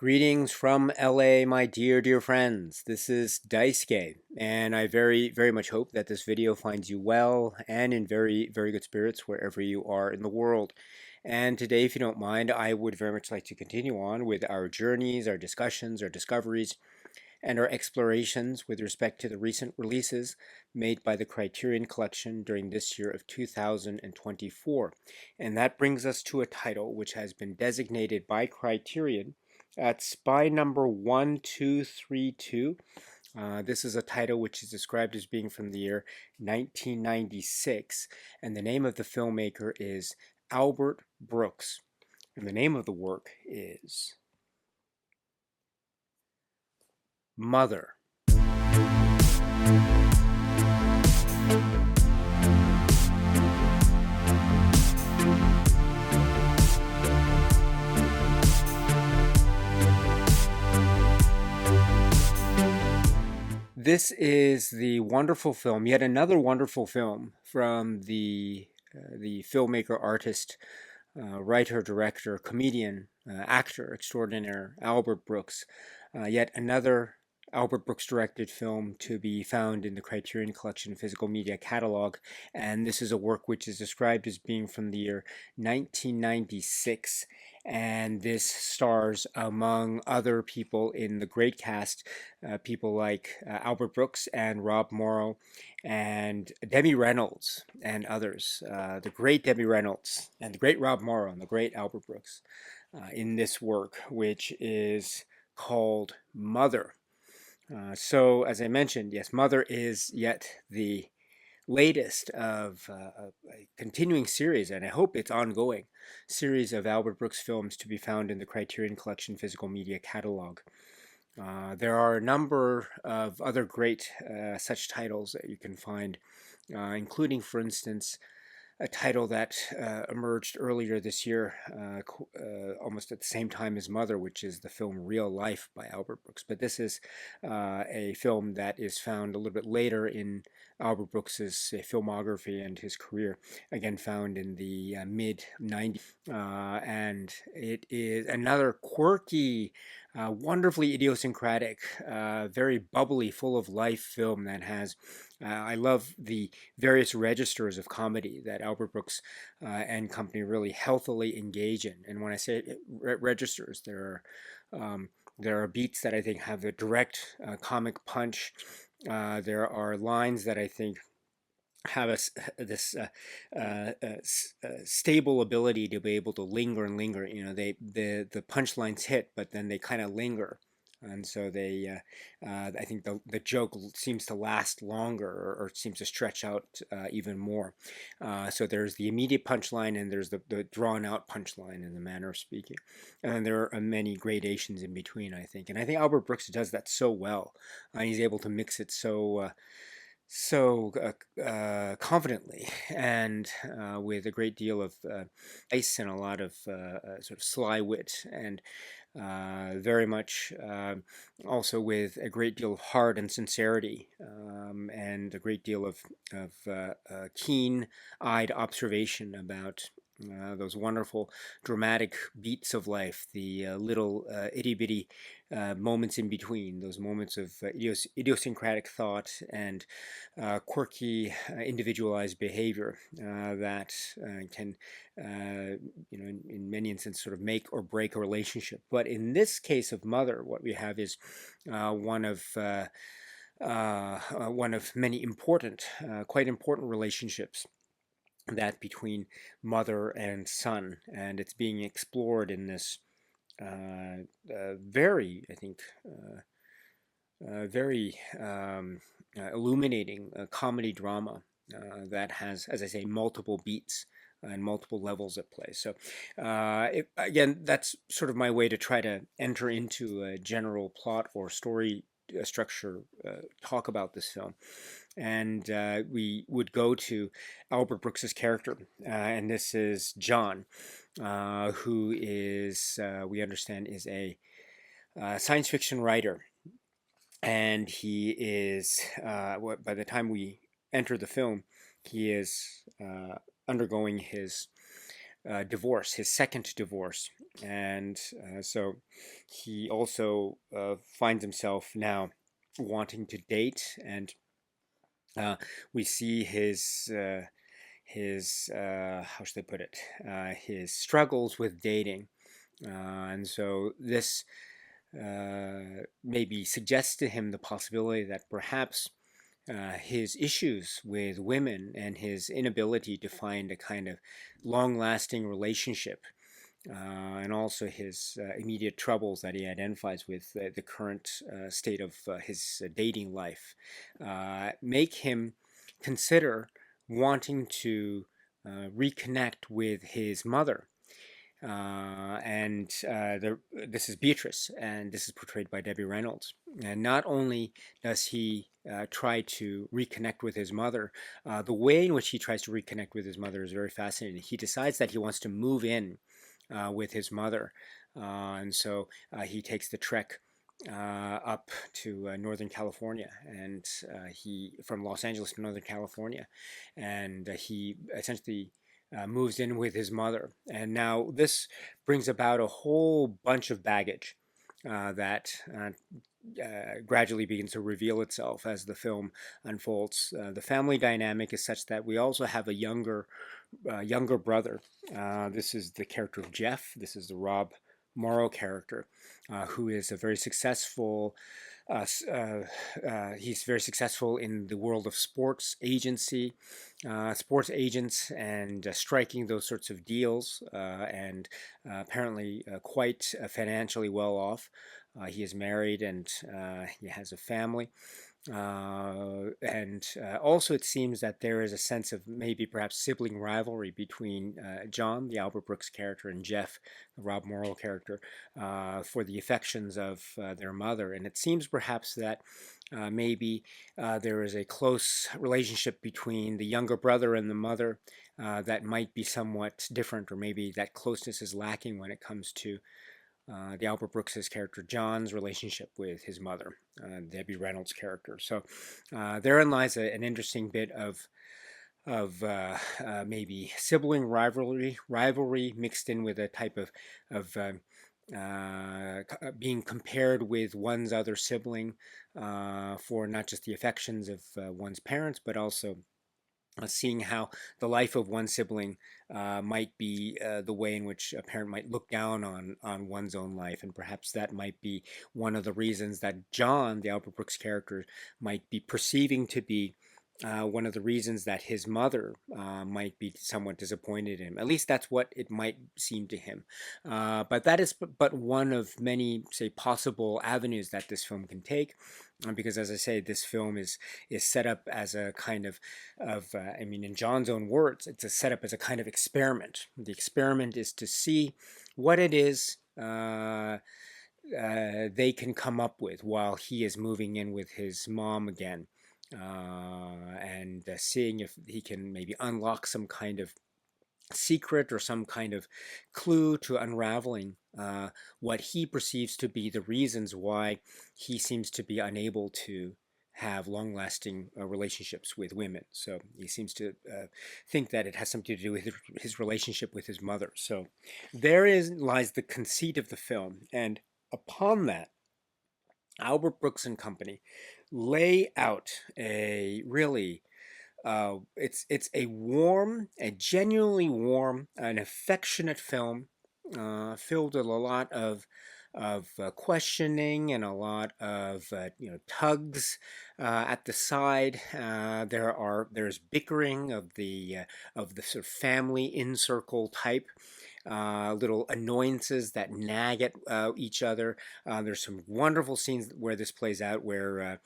Greetings from LA, my dear friends. This is Daisuke, and I very much hope that this video finds you well and in very good spirits wherever you are in the world. And today, if you don't mind, I would very much like to continue on with our journeys, our discussions, our discoveries, and our explorations with respect to the recent releases made by the Criterion Collection during this year of 2024. And that brings us to a title which has been designated by Criterion at Spy number 1232. This is a title which is described as being from the year 1996, and the name of the filmmaker is Albert Brooks, and the name of the work is Mother. This is the wonderful film, yet another wonderful film from the filmmaker, artist, writer, director, comedian, actor extraordinaire Albert Brooks. Yet another Albert Brooks directed film to be found in the Criterion Collection physical media catalog, and this is a work which is described as being from the year 1996, and this stars, among other people in the great cast, people like Albert Brooks and Rob Morrow and Debbie Reynolds and others, the great Debbie Reynolds and the great Rob Morrow and the great Albert Brooks in this work, which is called Mother. So, as I mentioned, yes, Mother is yet the latest of a continuing series, and I hope it's ongoing, series of Albert Brooks films to be found in the Criterion Collection physical media catalog. There are a number of other great such titles that you can find, including, for instance, a title that emerged earlier this year, almost at the same time as Mother, which is the film Real Life by Albert Brooks. But this is a film that is found a little bit later in Albert Brooks's filmography and his career, again found in the mid 90s. And it is another quirky, wonderfully idiosyncratic, very bubbly, full of life film that has, I love the various registers of comedy that Albert Brooks and company really healthily engage in. And when I say registers, there are beats that I think have a direct comic punch. There are lines that I think have this stable ability to be able to linger and linger. You know, the punchlines hit, but then they kind of linger. And so I think the joke seems to last longer, or seems to stretch out even more. So there's the immediate punchline, and there's the drawn out punchline in the manner of speaking. And then there are many gradations in between, I think. And I think Albert Brooks does that so well. He's able to mix it so confidently, and with a great deal of ice and a lot of sort of sly wit, and very much also with a great deal of heart and sincerity, and a great deal of keen-eyed observation about those wonderful dramatic beats of life, the little itty-bitty moments in between, those moments of idiosyncratic thought and quirky, individualized behavior that can, in many instances, sort of make or break a relationship. But in this case of Mother, what we have is one of many important, quite important relationships, that between mother and son, and it's being explored in this very, I think, very illuminating comedy drama that has, as I say, multiple beats and multiple levels at play. So again, that's sort of my way to try to enter into a general plot or story structure talk about this film. And we would go to Albert Brooks's character, and this is John, who is, we understand, is a science fiction writer, and he is, by the time we enter the film, he is undergoing his divorce, his second divorce. And so he also finds himself now wanting to date, and uh, we see his how should I put it, his struggles with dating. And so this maybe suggests to him the possibility that perhaps his issues with women and his inability to find a kind of long lasting relationship, and also his immediate troubles that he identifies with the current state of his dating life, make him consider wanting to reconnect with his mother. This is Beatrice, and this is portrayed by Debbie Reynolds. And not only does he try to reconnect with his mother, the way in which he tries to reconnect with his mother is very fascinating. He decides that he wants to move in with his mother, and so he takes the trek up to Northern California, and he from Los Angeles to Northern California, and he essentially moves in with his mother. And now this brings about a whole bunch of baggage that gradually begins to reveal itself as the film unfolds. The family dynamic is such that we also have a younger brother. This is the character of Jeff. This is the Rob Morrow character, who is a very successful. He's very successful in the world of sports agents, and striking those sorts of deals, and apparently quite financially well off. He is married, and he has a family. And Also, it seems that there is a sense of maybe perhaps sibling rivalry between John, the Albert Brooks character, and Jeff, the Rob Morrow character, for the affections of their mother. And it seems perhaps that maybe there is a close relationship between the younger brother and the mother that might be somewhat different, or maybe that closeness is lacking when it comes to the Albert Brooks' character John's relationship with his mother, Debbie Reynolds' character. So therein lies an interesting bit of maybe sibling rivalry mixed in with a type of being compared with one's other sibling for not just the affections of one's parents, but also seeing how the life of one sibling might be the way in which a parent might look down on one's own life. And perhaps that might be one of the reasons that John, the Albert Brooks character, might be perceiving to be one of the reasons that his mother might be somewhat disappointed in him. At least that's what it might seem to him. But that is but one of many, say, possible avenues that this film can take. Because, as I say, this film is set up as a kind of I mean, in John's own words, it's a set up as a kind of experiment. The experiment is to see what it is they can come up with while he is moving in with his mom again, and seeing if he can maybe unlock some kind of secret or some kind of clue to unraveling what he perceives to be the reasons why he seems to be unable to have long-lasting relationships with women. So he seems to think that it has something to do with his relationship with his mother. So lies the conceit of the film, and upon that, Albert Brooks and Company lay out a really it's a genuinely warm, an affectionate film, filled with a lot of questioning and a lot of tugs at the side. There's bickering of the sort of family in circle type. Little annoyances that nag at each other. There's some wonderful scenes where this plays out, where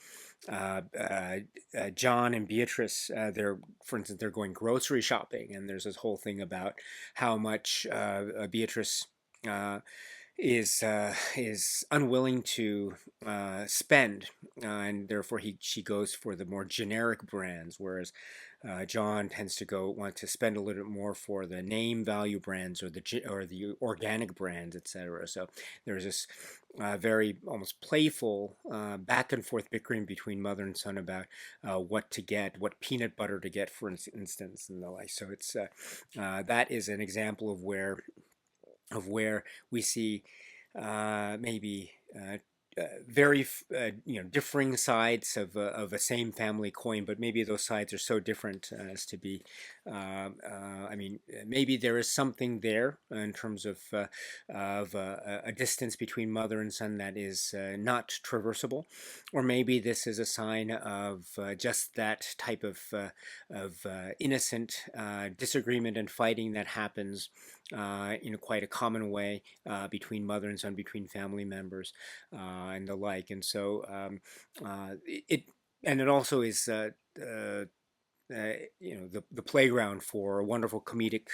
John and Beatrice, for instance, they're going grocery shopping, and there's this whole thing about how much Beatrice is unwilling to spend, and therefore she goes for the more generic brands, whereas John tends to want to spend a little bit more for the name value brands or the organic brands, etc. So there's this very almost playful back and forth bickering between mother and son about what to get, what peanut butter to get, for instance, and the like. So it's that is an example of where we see maybe very differing sides of a same family coin, but maybe those sides are so different as to be. I mean, maybe there is something there in terms of a distance between mother and son that is not traversable, or maybe this is a sign of just that type of innocent disagreement and fighting that happens in quite a common way between mother and son, between family members, and the like. And so it and it also is. The playground for wonderful comedic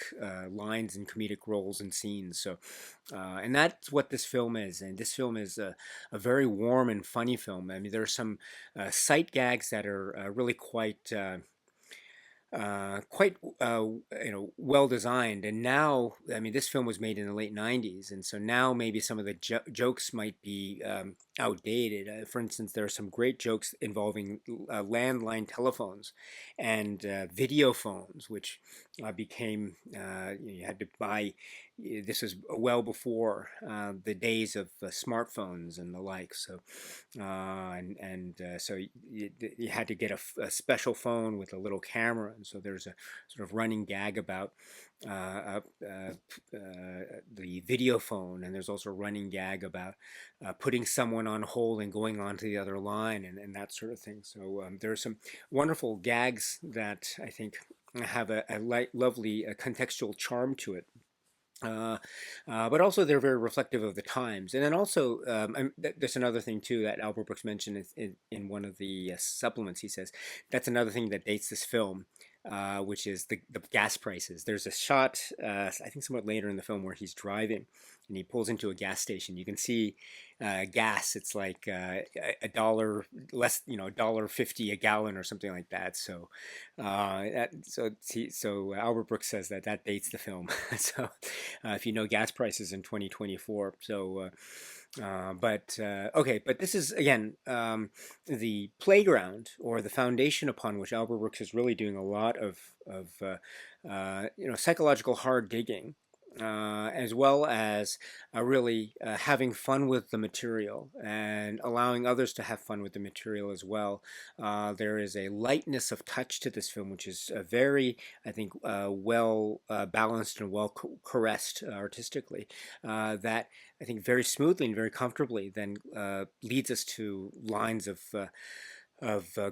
lines and comedic roles and scenes. So, and that's what this film is. And this film is a very warm and funny film. I mean, there are some sight gags that are really quite well designed. And now, I mean, this film was made in the late '90s, and so now maybe some of the jokes might be outdated. For instance, there are some great jokes involving landline telephones and video phones, which became you had to buy. This was well before the days of smartphones and the like. So, so you had to get a special phone with a little camera, and so there's a sort of running gag about the video phone, and there's also a running gag about putting someone on hold and going on to the other line, and that sort of thing. So there are some wonderful gags that I think have a lovely contextual charm to it. But also they're very reflective of the times. And then also, there's another thing too that Albert Brooks mentioned in one of the supplements. He says that's another thing that dates this film, which is the gas prices. There's a shot, I think somewhat later in the film, where he's driving and he pulls into a gas station. You can see gas. It's like a dollar less, $1.50 a gallon or something like that. So, so Albert Brooks says that dates the film. So, if you know gas prices in 2024. So. Okay, but this is again the playground or the foundation upon which Albert Brooks is really doing a lot of psychological hard digging, as well as really having fun with the material and allowing others to have fun with the material as well. There is a lightness of touch to this film, which is very, I think, well balanced and well caressed artistically. That I think very smoothly and very comfortably then leads us to lines of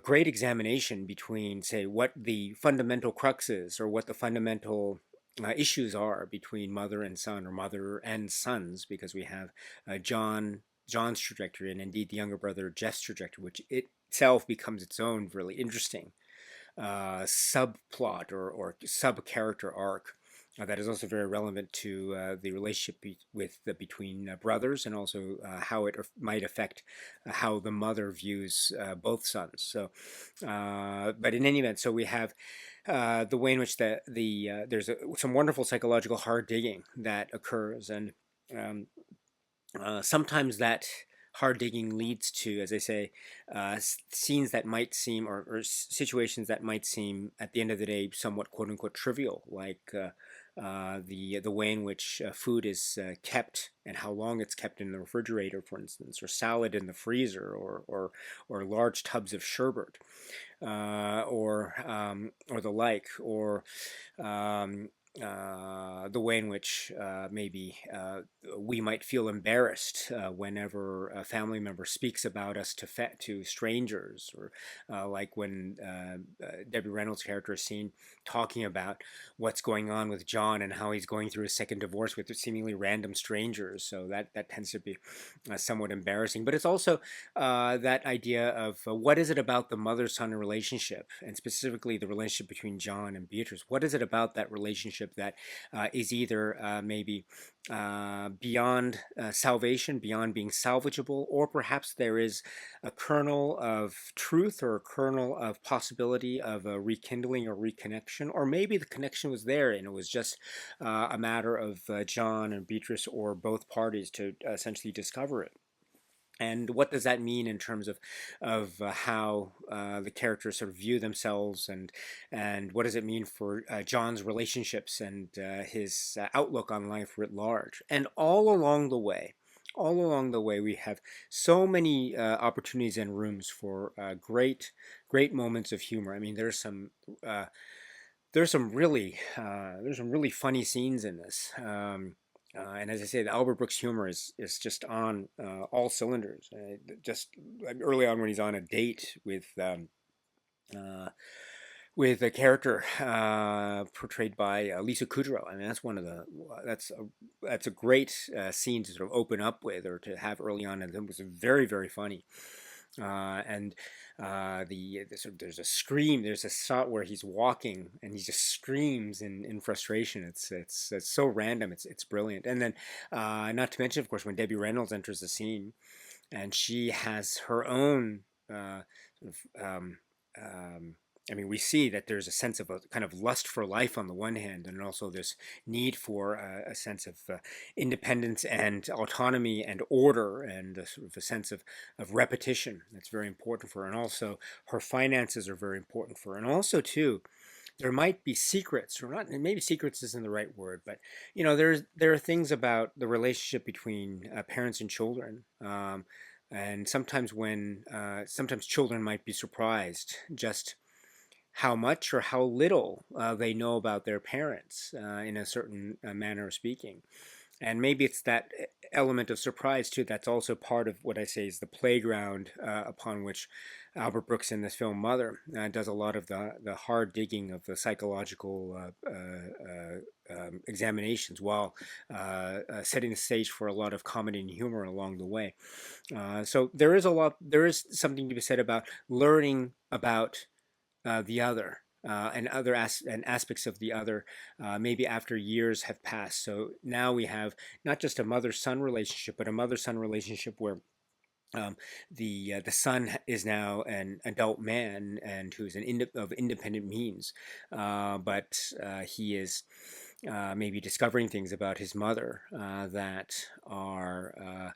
great examination between, say, what the fundamental crux is, or what the fundamental issues are between mother and son, or mother and sons, because we have John's trajectory, and indeed the younger brother Jeff's trajectory, which itself becomes its own really interesting subplot or sub character arc. That is also very relevant to the relationship between brothers, and also how it might affect how the mother views both sons. So, but in any event, so we have the way in which there's some wonderful psychological hard digging that occurs, and sometimes that hard digging leads to, as I say, scenes that might seem, or situations that might seem, at the end of the day, somewhat "quote unquote" trivial, like the way in which food is kept and how long it's kept in the refrigerator, for instance, or salad in the freezer, or large tubs of sherbet, or the like, or the way in which maybe we might feel embarrassed whenever a family member speaks about us to strangers, or like when Debbie Reynolds' character is seen talking about what's going on with John and how he's going through a second divorce with seemingly random strangers. So that tends to be somewhat embarrassing. But it's also that idea of what is it about the mother-son relationship, and specifically the relationship between John and Beatrice? What is it about that relationship relationship that is either maybe beyond salvation, beyond being salvageable, or perhaps there is a kernel of truth or a kernel of possibility of a rekindling or reconnection, or maybe the connection was there and it was just a matter of John and Beatrice or both parties to essentially discover it. And what does that mean in terms of how the characters sort of view themselves, and what does it mean for John's relationships and his outlook on life writ large? And all along the way, we have so many opportunities and rooms for great moments of humor. I mean, uh, there's some really funny scenes in this. And as I say, the Albert Brooks humor is just on all cylinders. Just early on when he's on a date uh, with a character portrayed by Lisa Kudrow. I mean, that's a great scene to sort of open up with, or to have early on, and it was very funny. And sort of, there's a scream. There's a shot where he's walking and he just screams in frustration. It's so random. It's brilliant. And then, not to mention, of course, when Debbie Reynolds enters the scene, and she has her own sort of I mean, we see that there's a sense of a kind of lust for life on the one hand, and also this need for a sense of independence and autonomy and order, and a sort of a sense of repetition that's very important for her. And also, her finances are very important for her. And also, too, there might be secrets, or not, maybe secrets isn't the right word, but there are things about the relationship between parents and children. And sometimes children might be surprised just how much or how little they know about their parents in a certain manner of speaking. And maybe it's that element of surprise too that's also part of what I say is the playground upon which Albert Brooks in this film Mother does a lot of the hard digging of the psychological examinations, while setting the stage for a lot of comedy and humor along the way. So there is something to be said about learning about the other, and aspects of the other, maybe after years have passed. So now we have not just a mother-son relationship, but a mother-son relationship where the son is now an adult man and who's of independent means, but he is maybe discovering things about his mother that are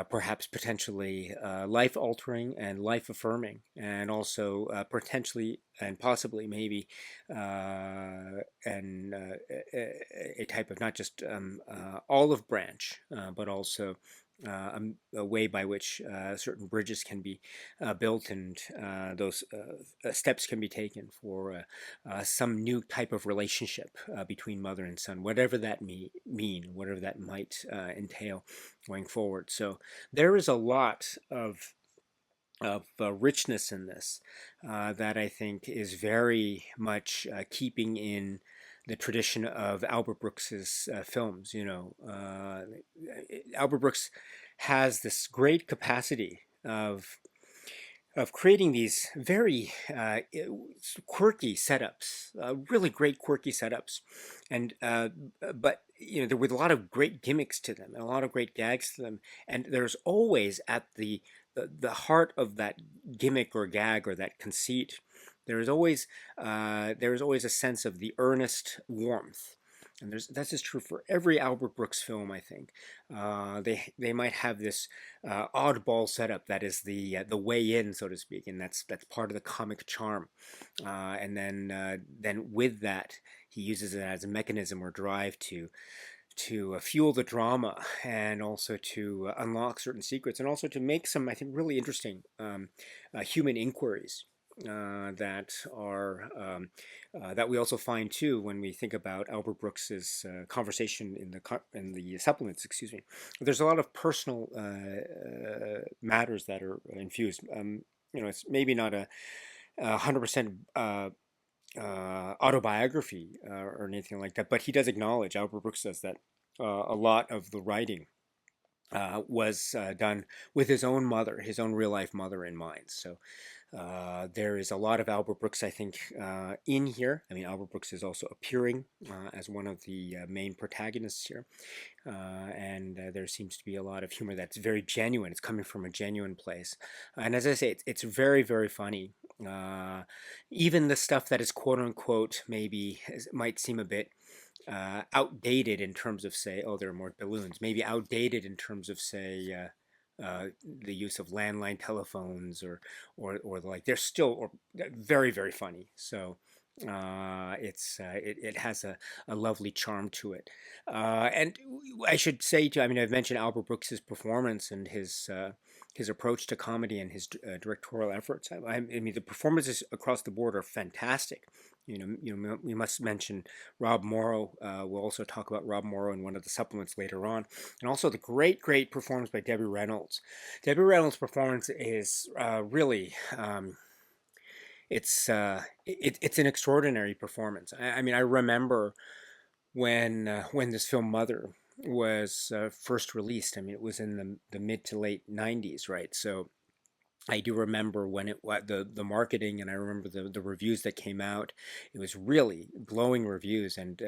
perhaps potentially life altering and life affirming, and also potentially and possibly maybe and a type of not just olive branch, but also a way by which certain bridges can be built, and those steps can be taken for some new type of relationship between mother and son, whatever that mean, whatever that might entail going forward. So there is a lot of richness in this that I think is very much keeping in the tradition of Albert Brooks's films. Albert Brooks has this great capacity of creating these very quirky setups, really great quirky setups, and but with a lot of great gimmicks to them and a lot of great gags to them, and there's always at the heart of that gimmick or gag or that conceit, there is always a sense of the earnest warmth. And that's just true for every Albert Brooks film, I think. They might have this oddball setup that is the way in, so to speak, and that's part of the comic charm. And then with that, he uses it as a mechanism or drive to fuel the drama, and also to unlock certain secrets, and also to make some, I think, really interesting human inquiries that are that we also find too when we think about Albert Brooks's conversation in the supplements. Excuse me. There's a lot of personal matters that are infused. It's maybe not a 100% autobiography or anything like that, but he does acknowledge, Albert Brooks says, that a lot of the writing was done with his own mother, his own real life mother in mind. So There is a lot of Albert Brooks, I think, in here. I mean, Albert Brooks is also appearing as one of the main protagonists here. And there seems to be a lot of humor that's very genuine. It's coming from a genuine place. And as I say, it's very, very funny. Uh, Even the stuff that is quote unquote maybe might seem a bit outdated in terms of, say, oh, there are more balloons, maybe outdated in terms of, say, the use of landline telephones or the like. They're still very, very funny. So it has a lovely charm to it. And I should say too, I mean, I've mentioned Albert Brooks's performance and his approach to comedy and his directorial efforts. I mean, the performances across the board are fantastic. We must mention Rob Morrow. We'll also talk about Rob Morrow in one of the supplements later on, and also the great, great performance by Debbie Reynolds. Debbie Reynolds' performance is really it's an extraordinary performance. I mean, I remember when this film Mother was first released. I mean, it was in the mid to late '90s, right? So I do remember when the marketing, and I remember the reviews that came out. It was really glowing reviews, and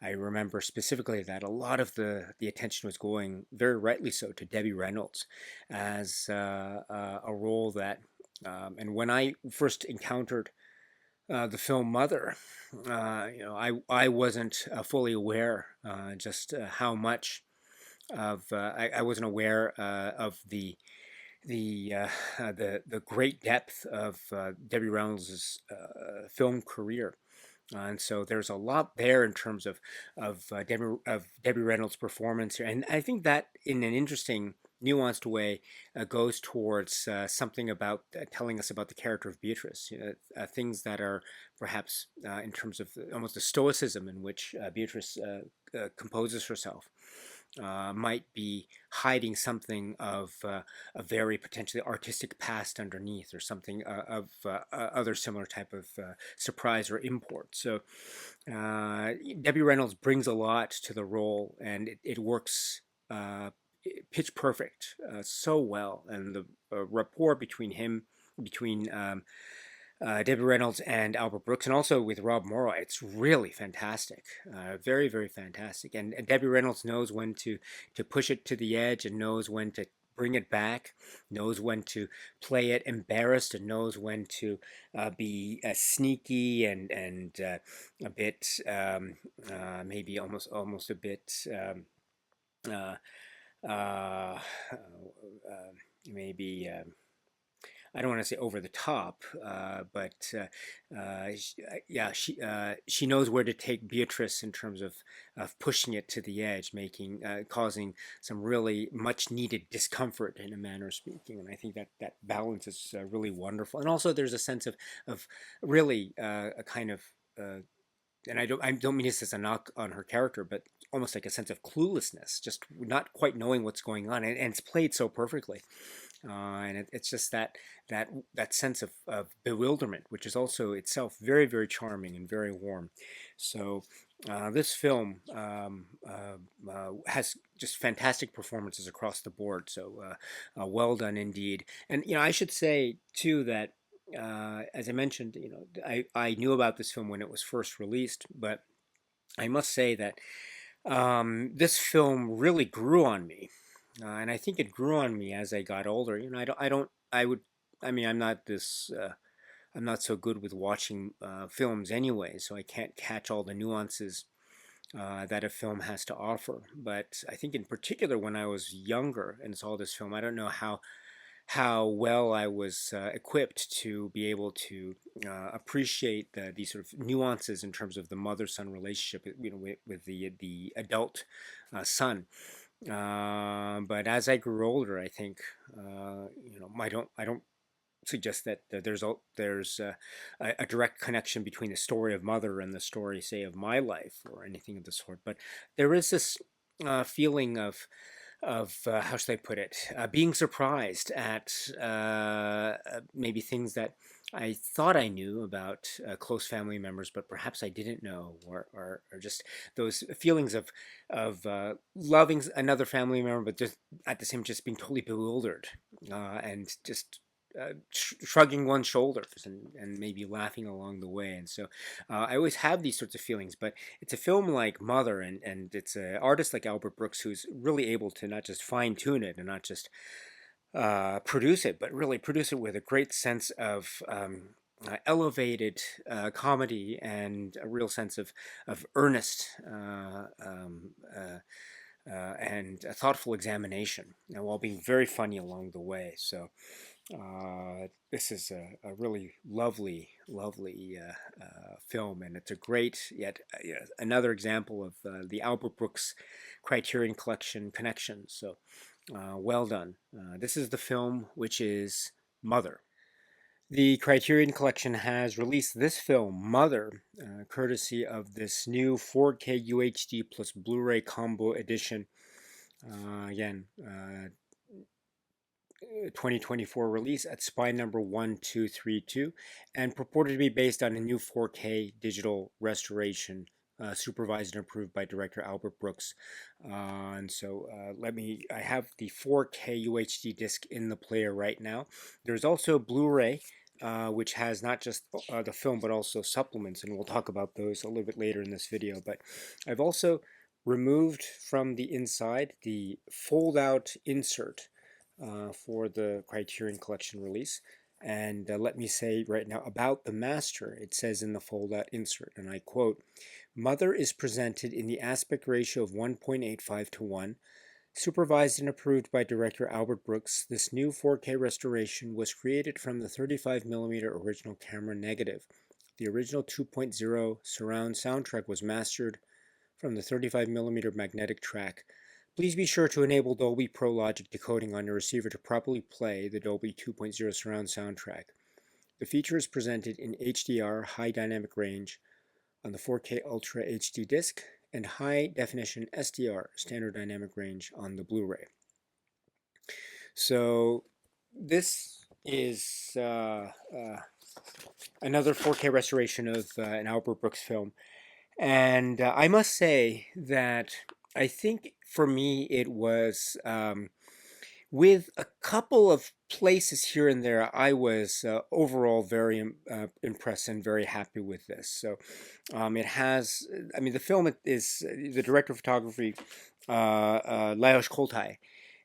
I remember specifically that a lot of the attention was going, very rightly so, to Debbie Reynolds as a role that. And when I first encountered the film Mother, I wasn't fully aware just how much of I wasn't aware of the great depth of Debbie Reynolds' film career. And so there's a lot there in terms of Debbie Reynolds' performance here, and I think that in an interesting, nuanced way goes towards something about telling us about the character of Beatrice. Things that are perhaps in terms of almost the stoicism in which Beatrice composes herself might be hiding something of a very potentially artistic past underneath, or something of other similar type of surprise or import. So Debbie Reynolds brings a lot to the role, and it works pitch perfect so well, and the rapport between Debbie Reynolds and Albert Brooks, and also with Rob Morrow, it's really fantastic, very, very fantastic. And Debbie Reynolds knows when to push it to the edge, and knows when to bring it back, knows when to play it embarrassed, and knows when to be sneaky and a bit maybe almost a bit. Uh, uh, Maybe I don't want to say over the top, but yeah, she knows where to take Beatrice in terms of pushing it to the edge, making causing some really much needed discomfort, in a manner of speaking. And I think that balance is really wonderful. And also, there's a sense of really a kind of and I don't mean this as a knock on her character, but almost like a sense of cluelessness, just not quite knowing what's going on, and it's played so perfectly. And it's just that sense of bewilderment, which is also itself very, very charming and very warm. So this film has just fantastic performances across the board. So well done indeed. And I should say too that as I mentioned, I knew about this film when it was first released, but I must say that this film really grew on me, and I think it grew on me as I got older. I mean, I'm not so good with watching films anyway, so I can't catch all the nuances that a film has to offer. But I think in particular when I was younger and saw this film, I don't know how well I was equipped to be able to appreciate these sort of nuances in terms of the mother-son relationship, with the adult son. But as I grew older, I think I don't suggest that there's a direct connection between the story of Mother and the story, say, of my life or anything of the sort. But there is this feeling of how should I put it? Being surprised at maybe things that I thought I knew about close family members, but perhaps I didn't know, or just those feelings of loving another family member, but just at the same just being totally bewildered and just shrugging one's shoulders and maybe laughing along the way. And so I always have these sorts of feelings. But it's a film like Mother, and it's an artist like Albert Brooks who's really able to not just fine tune it and not just produce it, but really produce it with a great sense of elevated comedy and a real sense of earnest and a thoughtful examination, and while being very funny along the way. So this is a really lovely film, and it's a great yet another example of the Albert Brooks Criterion Collection connection. So well done. This is the film, which is Mother. The Criterion Collection has released this film, Mother, courtesy of this new 4K UHD plus Blu-ray combo edition. Again, 2024 release at SPY number 1232, and purported to be based on a new 4K digital restoration supervised and approved by director Albert Brooks. And so I have the 4K UHD disc in the player right now. There's also Blu-ray, which has not just the film but also supplements, and we'll talk about those a little bit later in this video. But I've also removed from the inside the fold-out insert for the Criterion Collection release. And let me say right now about the master, it says in the fold-out insert, and I quote, "Mother is presented in the aspect ratio of 1.85 to 1. Supervised and approved by director Albert Brooks, this new 4K restoration was created from the 35mm original camera negative. The original 2.0 surround soundtrack was mastered from the 35mm magnetic track. Please be sure to enable Dolby Pro Logic decoding on your receiver to properly play the Dolby 2.0 surround soundtrack. The feature is presented in HDR high dynamic range on the 4K Ultra HD disc and high definition SDR standard dynamic range on the Blu-ray." So this is another 4K restoration of an Albert Brooks film, and I must say that I think for me it was with a couple of places here and there, I was overall very impressed and very happy with this. So it has, I mean, the film is the director of photography, Lajos Koltai.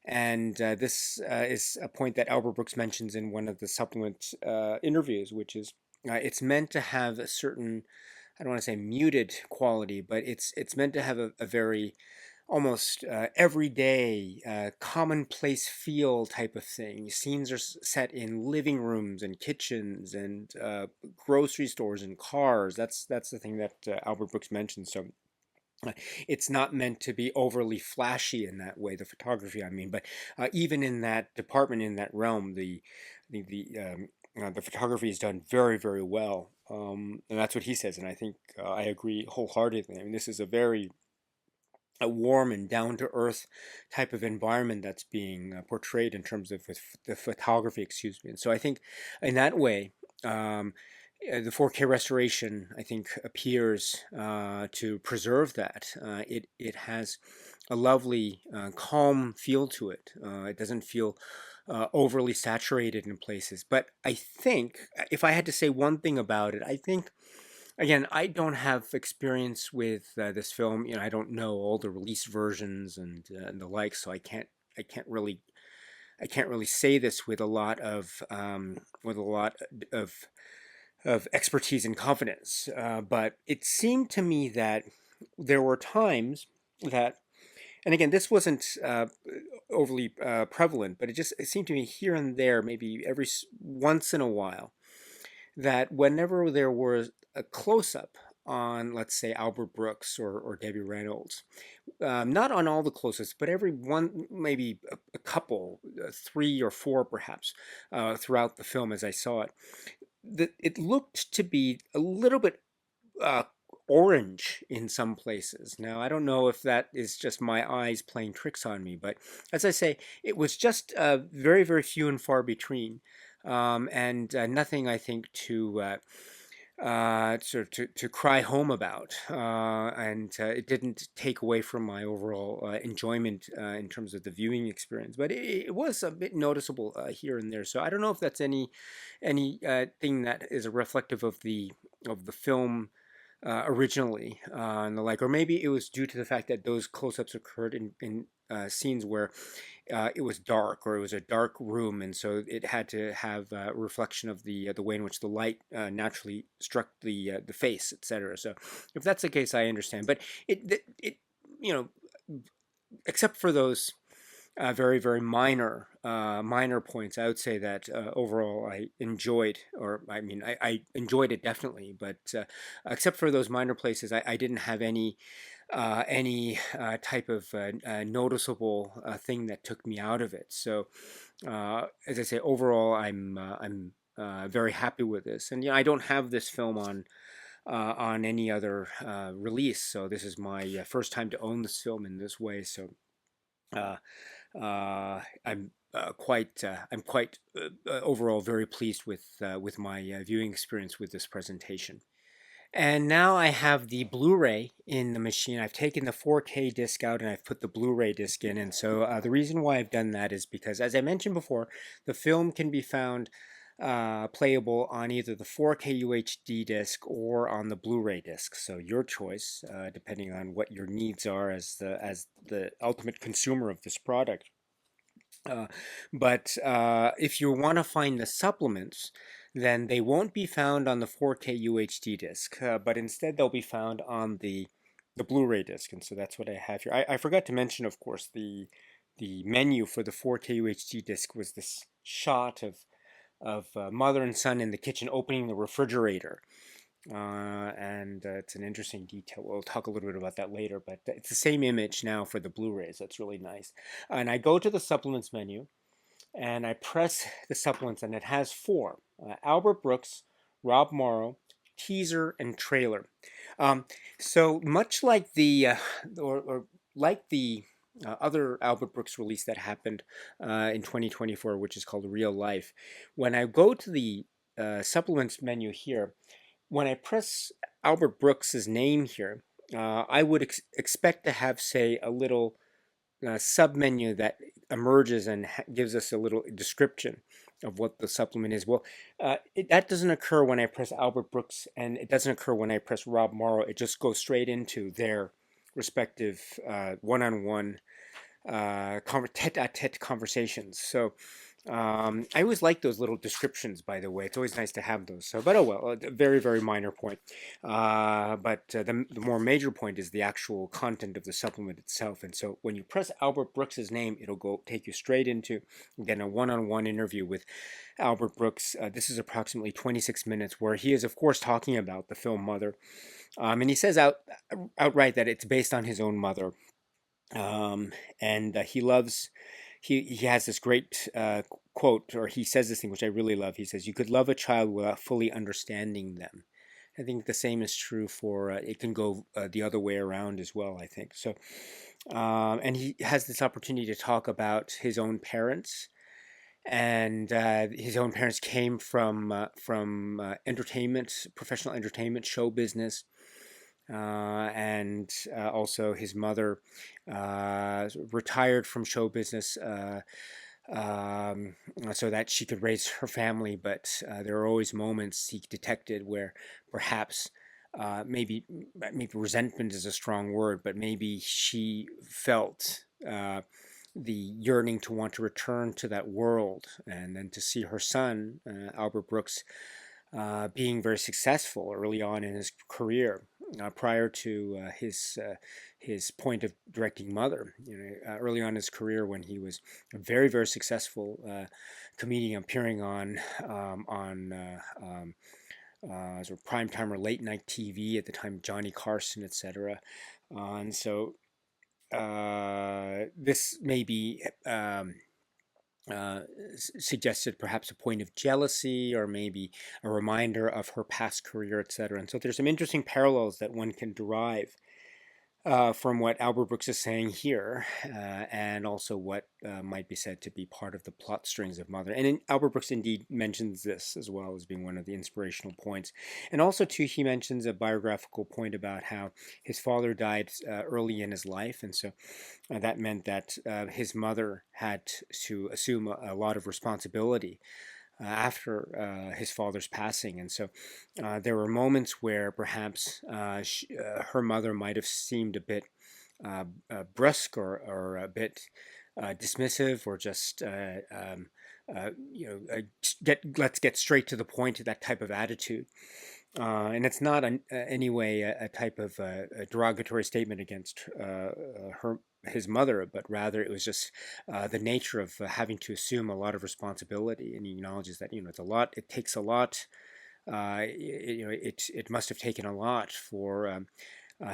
And this is a point that Albert Brooks mentions in one of the supplement interviews, which is it's meant to have a certain, I don't want to say muted quality, but it's meant to have a very almost everyday, commonplace feel type of thing. Scenes are set in living rooms and kitchens and grocery stores and cars. That's the thing that Albert Brooks mentioned. So it's not meant to be overly flashy in that way, the photography, I mean. But even in that department, in that realm, the photography is done very well. And that's what he says, and I think I agree wholeheartedly. I mean, this is a warm and down-to-earth type of environment that's being portrayed in terms of the photography, excuse me. And so I think in that way, the 4K restoration, I think, appears to preserve that. It has a lovely, calm feel to it. It doesn't feel overly saturated in places. But I think, if I had to say one thing about it, I think, again, I don't have experience with this film. I don't know all the release versions and the like, so I can't really say this with a lot of expertise and confidence. But it seemed to me that there were times that, and again, this wasn't overly prevalent, but it seemed to me here and there, maybe once in a while, that whenever there was a close-up on, let's say, Albert Brooks or Debbie Reynolds, not on all the close-ups, but every one, maybe a couple, 3 or 4 perhaps, throughout the film as I saw it, it looked to be a little bit orange in some places. Now, I don't know if that is just my eyes playing tricks on me, but as I say, it was just very few and far between, and nothing, I think, to sort of to cry home about, and it didn't take away from my overall enjoyment in terms of the viewing experience. But it was a bit noticeable here and there. So I don't know if that's any thing that is reflective of the film originally and the like, or maybe it was due to the fact that those close-ups occurred in scenes where it was dark, or it was a dark room, and so it had to have a reflection of the way in which the light naturally struck the face, etc. So if that's the case, I understand. But it you know, except for those very very minor points, I would say that overall I enjoyed, or I mean I enjoyed it definitely, but except for those minor places, I didn't have any type of noticeable thing that took me out of it. So as I say, overall I'm very happy with this, and I don't have this film on any other release, so this is my first time to own this film in this way. So uh, I'm quite overall very pleased with my viewing experience with this presentation. And now I have the Blu-ray in the machine. I've taken the 4K disc out and I've put the Blu-ray disc in. And so the reason why I've done that is because, as I mentioned before, the film can be found playable on either the 4K UHD disc or on the Blu-ray disc. So your choice, depending on what your needs are as the ultimate consumer of this product. Uh, but if you want to find the supplements, then they won't be found on the 4K UHD disc, but instead they'll be found on the Blu-ray disc, and so that's what I have here. I forgot to mention, of course, the menu for the 4K UHD disc was this shot of mother and son in the kitchen opening the refrigerator. And it's an interesting detail. We'll talk a little bit about that later, but it's the same image now for the Blu-rays. That's really nice. And I go to the supplements menu and I press the supplements, and it has four: Albert Brooks, Rob Morrow, teaser, and trailer. Um, so much like or like the other Albert Brooks release that happened in 2024, which is called Real Life, when I go to the supplements menu here, when I press Albert Brooks's name here, I would expect to have, say, a little submenu that emerges and gives us a little description of what the supplement is. Well, that doesn't occur when I press Albert Brooks, and it doesn't occur when I press Rob Morrow. It just goes straight into their respective one-on-one tete-a-tete conversations. So I always like those little descriptions, by the way. It's always nice to have those. So, but oh well, a very, very minor point. But the more major point is the actual content of the supplement itself. And so when you press Albert Brooks's name, it'll go take you straight into, again, a one-on-one interview with Albert Brooks. This is approximately 26 minutes, where he is, of course, talking about the film Mother. And he says outright that it's based on his own mother. And he loves, he has this great quote, or he says this thing which I really love. He says, "You could love a child without fully understanding them." I think the same is true for it can go the other way around as well, I think. So and he has this opportunity to talk about his own parents, and his own parents came from entertainment, professional entertainment, show business, and also his mother retired from show business um, so that she could raise her family. But there are always moments he detected where perhaps maybe resentment is a strong word, but maybe she felt the yearning to want to return to that world, and then to see her son, Albert Brooks, being very successful early on in his career, prior to his point of directing Mother. Early on in his career, when he was a very very successful comedian, appearing on sort of primetime or late night TV at the time, Johnny Carson, etc. And so this may be uh, suggested perhaps a point of jealousy, or maybe a reminder of her past career, etc. And so there's some interesting parallels that one can derive from what Albert Brooks is saying here, and also what might be said to be part of the plot strings of Mother. And Albert Brooks indeed mentions this as well as being one of the inspirational points. And also, too, he mentions a biographical point about how his father died early in his life, and so that meant that his mother had to assume a lot of responsibility after his father's passing. And so there were moments where perhaps her mother might have seemed a bit brusque or a bit dismissive or just, let's get straight to the point, that type of attitude. And it's not any way a type of a derogatory statement against his mother, but rather it was just the nature of having to assume a lot of responsibility. And he acknowledges that it's a lot. It takes a lot. It must have taken a lot for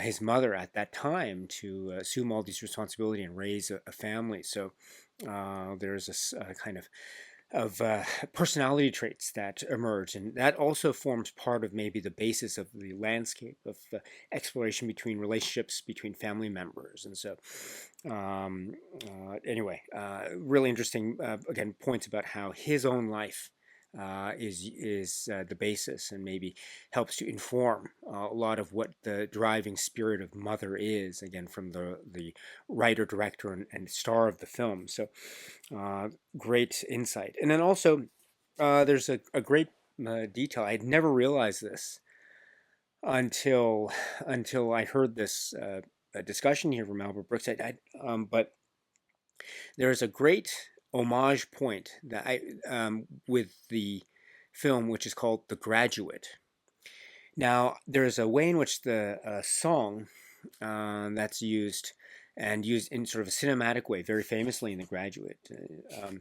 his mother at that time to assume all these responsibility and raise a family. So there's this kind of personality traits that emerge, and that also forms part of maybe the basis of the landscape of exploration between relationships between family members. And so, anyway, really interesting again points about how his own life is the basis and maybe helps to inform a lot of what the driving spirit of Mother is, again from the writer, director, and star of the film. So great insight. And then also there's a great detail. I had never realized this until I heard this discussion here from Albert Brooks. But there's a great homage point that with the film, which is called The Graduate. Now, there's a way in which the song that's used and used in sort of a cinematic way, very famously in The Graduate, in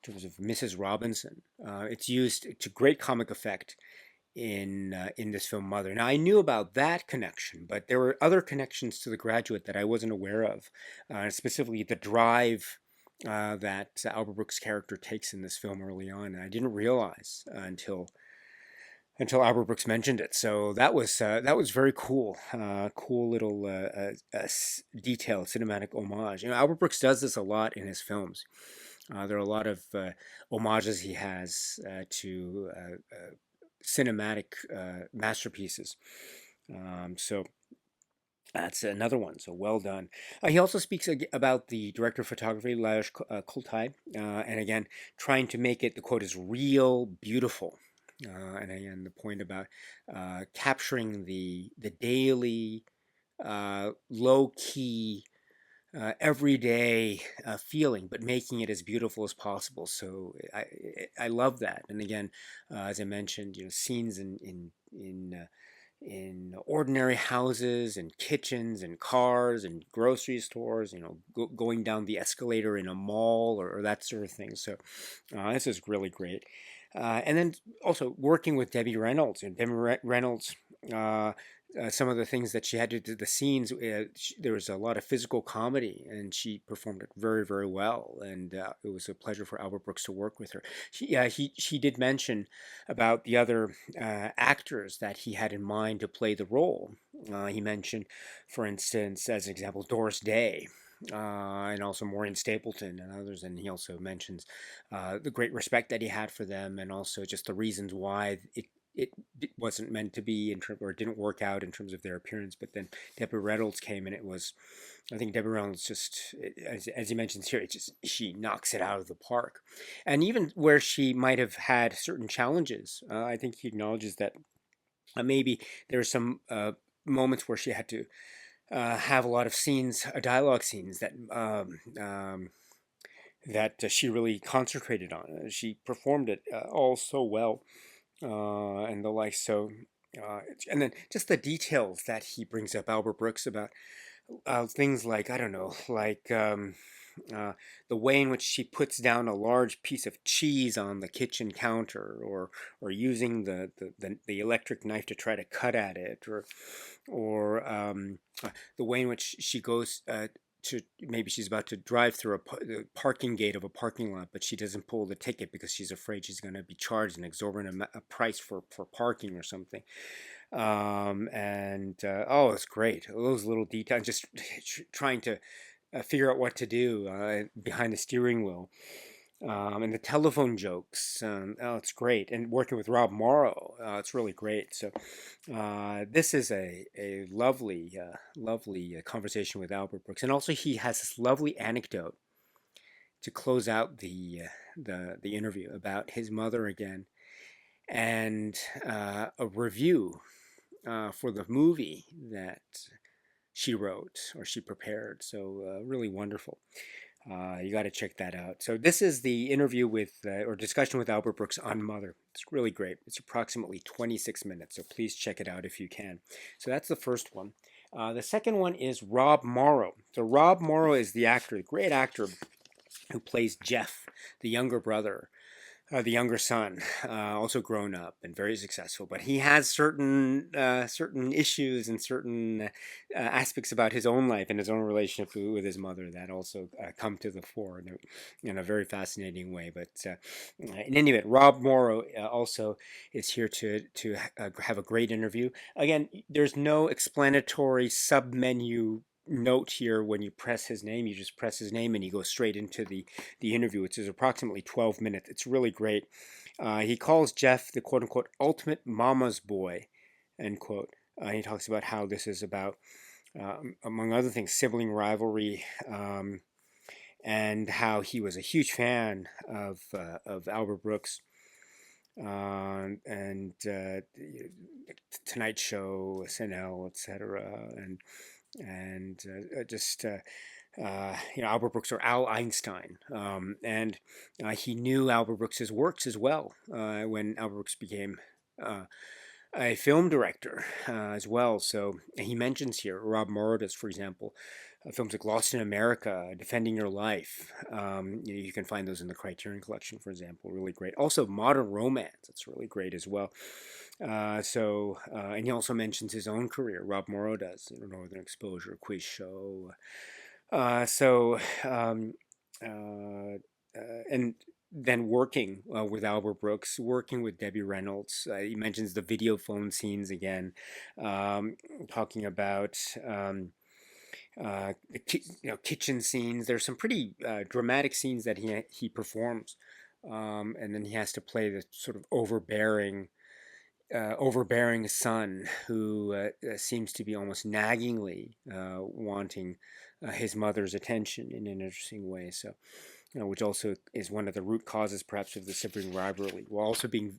terms of Mrs. Robinson. It's used to great comic effect in this film Mother. Now I knew about that connection, but there were other connections to The Graduate that I wasn't aware of, specifically the drive that Albert Brooks' character takes in this film early on, and I didn't realize until Albert Brooks mentioned it. So that was very cool, cool little detail, cinematic homage. Albert Brooks does this a lot in his films. There are a lot of homages he has to cinematic masterpieces. So that's another one. So well done. He also speaks about the director of photography, Lajos Kultai, and again, trying to make it, the quote is, real beautiful. And again, the point about capturing the daily, low key, everyday feeling, but making it as beautiful as possible. So I love that. And again, as I mentioned, scenes in ordinary houses and kitchens and cars and grocery stores, going down the escalator in a mall or that sort of thing. So this is really great. And then also working with Debbie Reynolds. And Debbie Reynolds, some of the things that she had to do, the scenes, there was a lot of physical comedy, and she performed it very, very well. And it was a pleasure for Albert Brooks to work with her. She did mention about the other actors that he had in mind to play the role. He mentioned, for instance, as an example, Doris Day. And also Maureen Stapleton and others, and he also mentions the great respect that he had for them, and also just the reasons why it wasn't meant to be or it didn't work out in terms of their appearance. But then Debbie Reynolds came, and I think Debbie Reynolds just, as he mentions here, she knocks it out of the park. And even where she might have had certain challenges, I think he acknowledges that maybe there are some moments where she had to have a lot of scenes, dialogue scenes that she really concentrated on. She performed it all so well, and the like. So, and then just the details that he brings up, Albert Brooks, about things like, I don't know, like the way in which she puts down a large piece of cheese on the kitchen counter, or using the electric knife to try to cut at it, or the way in which she goes to, maybe she's about to drive through the parking gate of a parking lot, but she doesn't pull the ticket because she's afraid she's going to be charged an exorbitant price for parking or something. And oh, it's great. Those little details, just trying to figure out what to do behind the steering wheel. And the telephone jokes. Oh, it's great. And working with Rob Morrow, it's really great. So this is a lovely, lovely conversation with Albert Brooks. And also, he has this lovely anecdote to close out the interview about his mother again, and a review for the movie that she wrote or she prepared. So really wonderful. You got to check that out. So this is the interview with or discussion with Albert Brooks on Mother. It's really great. It's approximately 26 minutes, so please check it out if you can. So that's the first one. The second one is Rob Morrow. So Rob Morrow is the actor, the great actor who plays Jeff, the younger brother, the younger son, also grown up and very successful, but he has certain issues and certain aspects about his own life and his own relationship with his mother that also come to the fore in a very fascinating way. But in any event, Rob Morrow also is here to have a great interview. Again, there's no explanatory sub-menu note here. When you press his name, you just press his name and you go straight into the interview, which is approximately 12 minutes. It's really great. He calls Jeff the quote unquote ultimate mama's boy, end quote. He talks about how this is about, among other things, sibling rivalry, and how he was a huge fan of Albert Brooks, and Tonight Show, SNL, etc., and just Albert Brooks or Al Einstein, and he knew Albert Brooks's works as well when Albert Brooks became a film director as well. So he mentions here Rob Morrow does, for example, films like Lost in America, Defending Your Life. You can find those in the Criterion Collection, for example. Really great. Also, Modern Romance. It's really great as well. And he also mentions his own career. Rob Morrow does, Northern Exposure, Quiz Show. So and then working with Albert Brooks, working with Debbie Reynolds. He mentions the video phone scenes again, talking about kitchen scenes. There's some pretty dramatic scenes that he performs, and then he has to play the sort of overbearing son who seems to be almost naggingly wanting his mother's attention in an interesting way. So, which also is one of the root causes, perhaps, of the sibling rivalry, while also being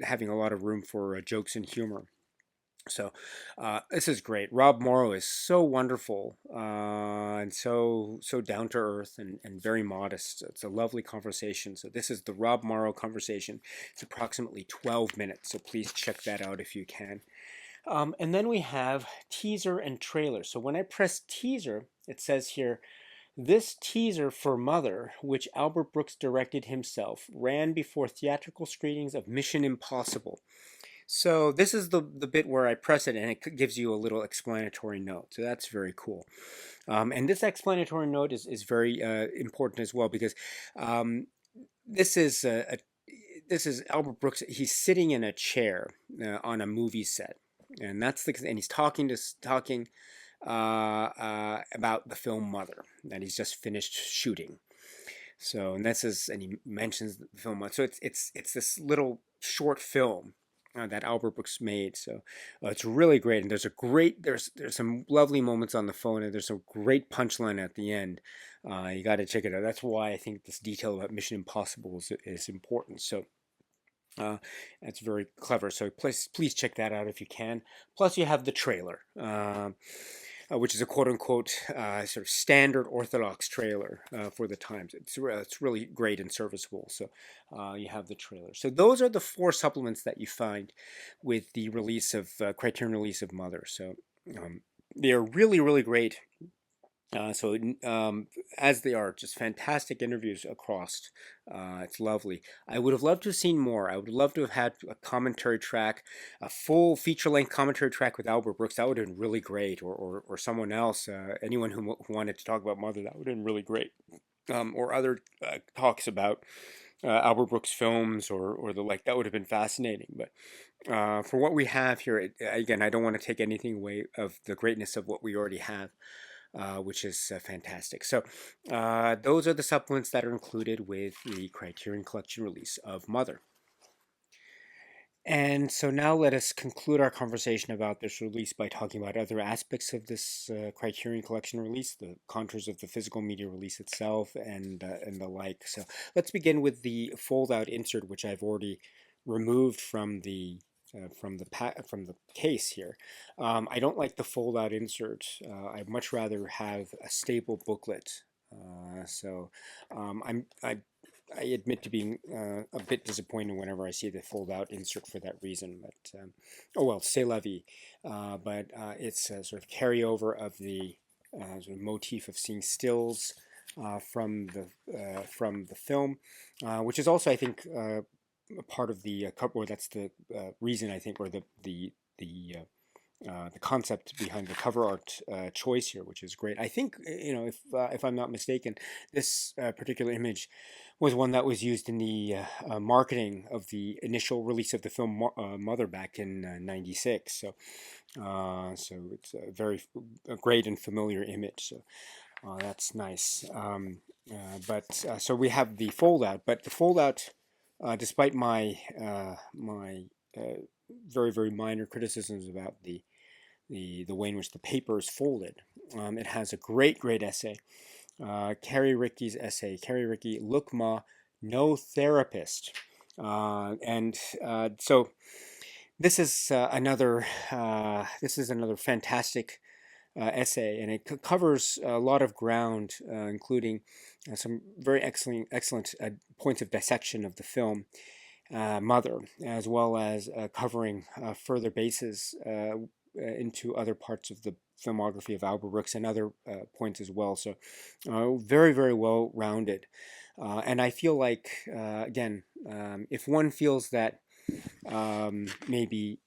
having a lot of room for jokes and humor. So this is great. Rob Morrow is so wonderful and so down to earth and very modest. It's a lovely conversation. So this is the Rob Morrow conversation. It's approximately 12 minutes. So please check that out if you can. And then we have teaser and trailer. So when I press teaser, it says here, this teaser for Mother, which Albert Brooks directed himself, ran before theatrical screenings of Mission Impossible. So this is the bit where I press it and it gives you a little explanatory note. So that's very cool. And this explanatory note is very important as well, because this is Albert Brooks. He's sitting in a chair on a movie set, and and he's talking about the film Mother that he's just finished shooting. So, and he mentions the film. So it's this little short film that Albert Brooks made. So it's really great, and there's some lovely moments on the phone, and there's some great punchline at the end. You got to check it out. That's why I think this detail about Mission Impossible is important. So that's very clever. So please check that out if you can. Plus, you have the trailer. Which is a quote-unquote sort of standard orthodox trailer for the times. It's really great and serviceable. So you have the trailer. So those are the 4 supplements that you find with the release of Criterion release of Mother. So they are really, really great. As they are, just fantastic interviews across. It's lovely. I would have loved to have seen more. I would love to have had a commentary track, a full feature-length commentary track with Albert Brooks. That would have been really great, or someone else, anyone who wanted to talk about Mother. That would have been really great. Or other talks about Albert Brooks films or the like. That would have been fascinating. But for what we have here, again, I don't want to take anything away of the greatness of what we already have, which is fantastic. So those are the supplements that are included with the Criterion Collection release of Mother. And so now let us conclude our conversation about this release by talking about other aspects of this Criterion Collection release, the contours of the physical media release itself, and the like. So let's begin with the fold-out insert, which I've already removed from the case here. I don't like the fold-out insert. I'd much rather have a stable booklet. I admit to being a bit disappointed whenever I see the fold-out insert for that reason. But oh well, c'est la vie. But it's a sort of carryover of the sort of motif of seeing stills from the film, which is also, I think, a part of the cover. Or that's the reason, I think, or the concept behind the cover art choice here, which is great. I think, if I'm not mistaken, this particular image was one that was used in the marketing of the initial release of the film Mother back in '96. So it's a very great and familiar image. So that's nice. So we have the fold out, but the fold out, despite my very, very minor criticisms about the way in which the paper is folded, it has a great essay. Carrie Ricky's essay. Carrie Ricky, Look Ma, No Therapist. So this is another fantastic essay, and it covers a lot of ground, including some very excellent points of dissection of the film Mother, as well as covering further bases into other parts of the filmography of Albert Brooks and other points as well. So very, very well rounded. And I feel like, again, if one feels that maybe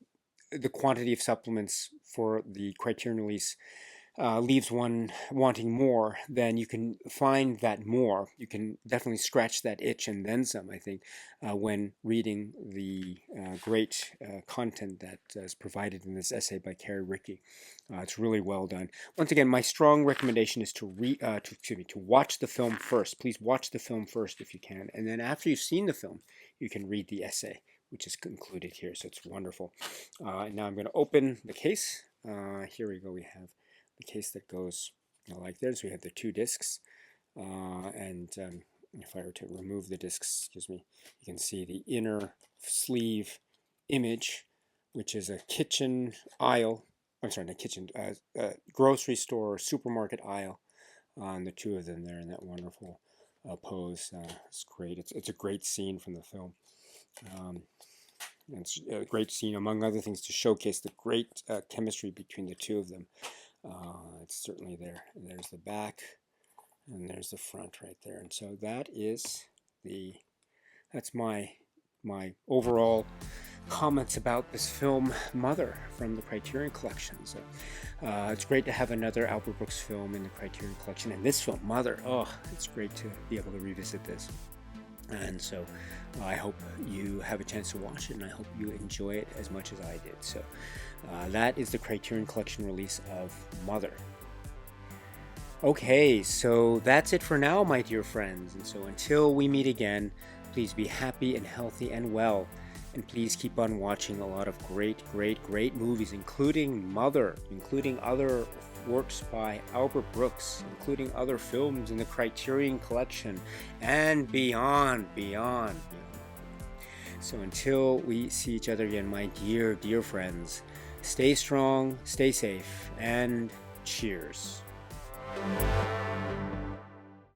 the quantity of supplements for the Criterion release leaves one wanting more, then you can find that more. You can definitely scratch that itch and then some, I think, when reading the great content that is provided in this essay by Carrie Ricky. It's really well done. Once again, my strong recommendation is to watch the film first. Please watch the film first if you can, and then after you've seen the film, you can read the essay, which is concluded here. So it's wonderful. And now I'm going to open the case. Here we go. We have the case that goes like this. We have the two discs, if I were to remove the discs, you can see the inner sleeve image, which is a kitchen aisle. I'm sorry, not kitchen, grocery store, supermarket aisle, and the two of them there in that wonderful pose. It's great. It's a great scene from the film. It's a great scene, among other things, to showcase the great chemistry between the two of them. It's certainly there. And there's the back, and there's the front right there. And so that's my overall comments about this film Mother from the Criterion Collection. So it's great to have another Albert Brooks film in the Criterion Collection, and this film Mother, it's great to be able to revisit this. And so I hope you have a chance to watch it, and I hope you enjoy it as much as I did. So that is the Criterion Collection release of Mother. Okay, so that's it for now, my dear friends. And so until we meet again, please be happy and healthy and well. And please keep on watching a lot of great movies, including Mother, including other works by Albert Brooks, including other films in the Criterion Collection, and beyond. So until we see each other again, my dear friends, stay strong, stay safe, and cheers.